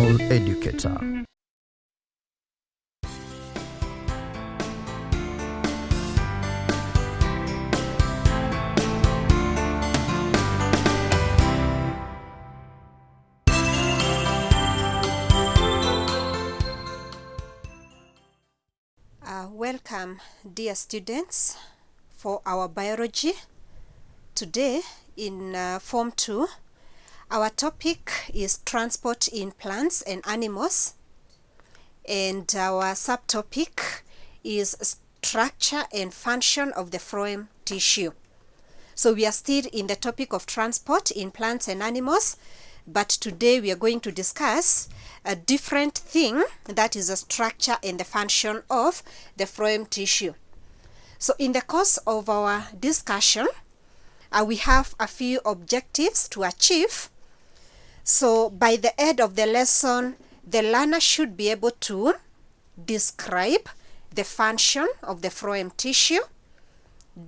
Professional Educator. Welcome, dear students, for our biology. Today in Form 2, our topic is transport in plants and animals, and our subtopic is structure and function of the phloem tissue. So we are still in the topic of transport in plants and animals, but today we are going to discuss a different thing, that is the structure and the function of the phloem tissue. So in the course of our discussion, we have a few objectives to achieve. So by the end of the lesson, the learner should be able to describe the function of the phloem tissue,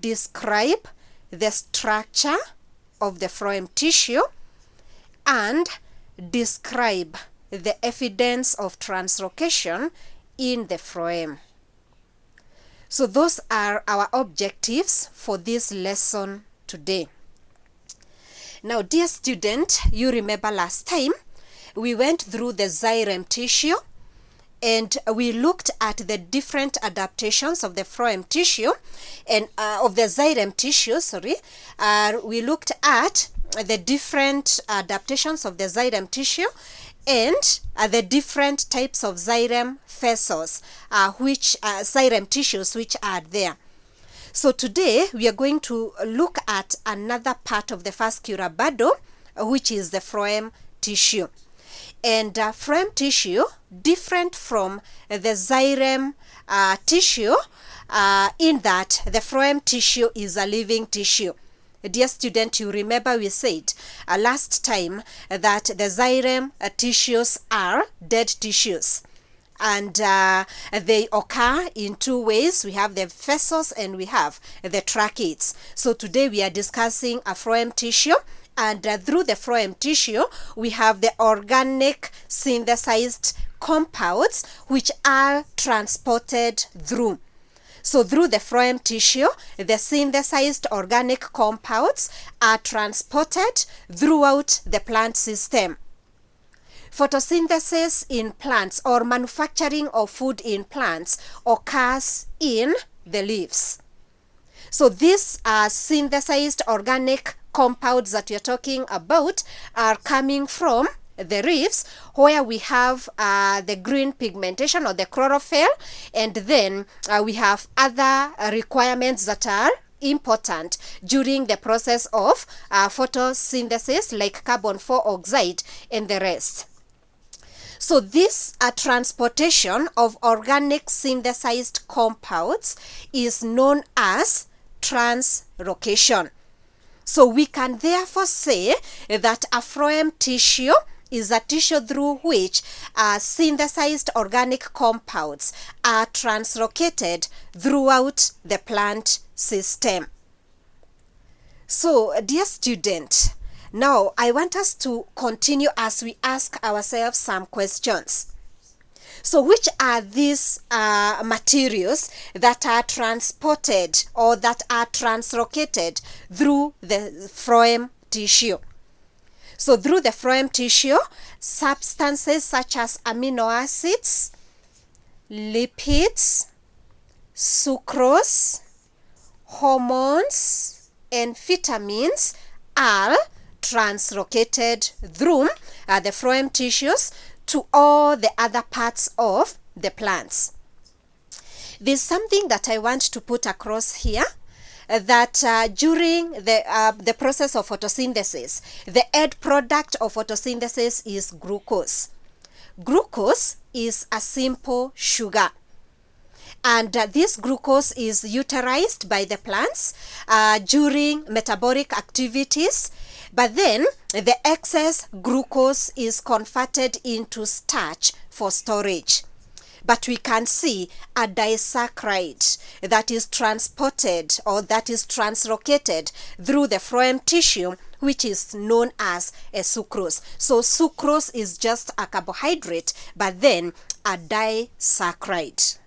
describe the structure of the phloem tissue, and describe the evidence of translocation in the phloem. So those are our objectives for this lesson today. Now, dear student, you remember last time we went through the xylem tissue and we looked at the different adaptations of the phloem tissue and of the xylem tissue, we looked at the different adaptations of the xylem tissue and the different types of xylem vessels, xylem tissues which are there. So today we are going to look at another part of the vascular bundle, which is the phloem tissue. And phloem tissue, different from the xylem tissue, in that the phloem tissue is a living tissue. Dear student, you remember we said last time that the xylem tissues are dead tissues, and they occur in two ways. We have the vessels and we have the tracheids. So today we are discussing a phloem tissue, and through the phloem tissue we have the organic synthesized compounds which are transported through. So through the phloem tissue, the synthesized organic compounds are transported throughout the plant system. Photosynthesis in plants, or manufacturing of food in plants, occurs in the leaves. So these synthesized organic compounds that you're talking about are coming from the leaves, where we have the green pigmentation or the chlorophyll, and then we have other requirements that are important during the process of photosynthesis, like carbon dioxide and the rest. So this transportation of organic synthesized compounds is known as translocation. So we can therefore say that a phloem tissue is a tissue through which synthesized organic compounds are translocated throughout the plant system. So, dear student, now I want us to continue as we ask ourselves some questions. So which are these materials that are transported or that are translocated through the phloem tissue? So through the phloem tissue, substances such as amino acids, lipids, sucrose, hormones, and vitamins are translocated through the phloem tissues to all the other parts of the plants. There's something that I want to put across here, that during the process of photosynthesis, the end product of photosynthesis is glucose. Glucose is a simple sugar, and this glucose is utilized by the plants during metabolic activities, but then the excess glucose is converted into starch for storage. but we can see a disaccharide that is transported or that is translocated through the phloem tissue, which is known as a sucrose. So sucrose is just a carbohydrate, but then a disaccharide.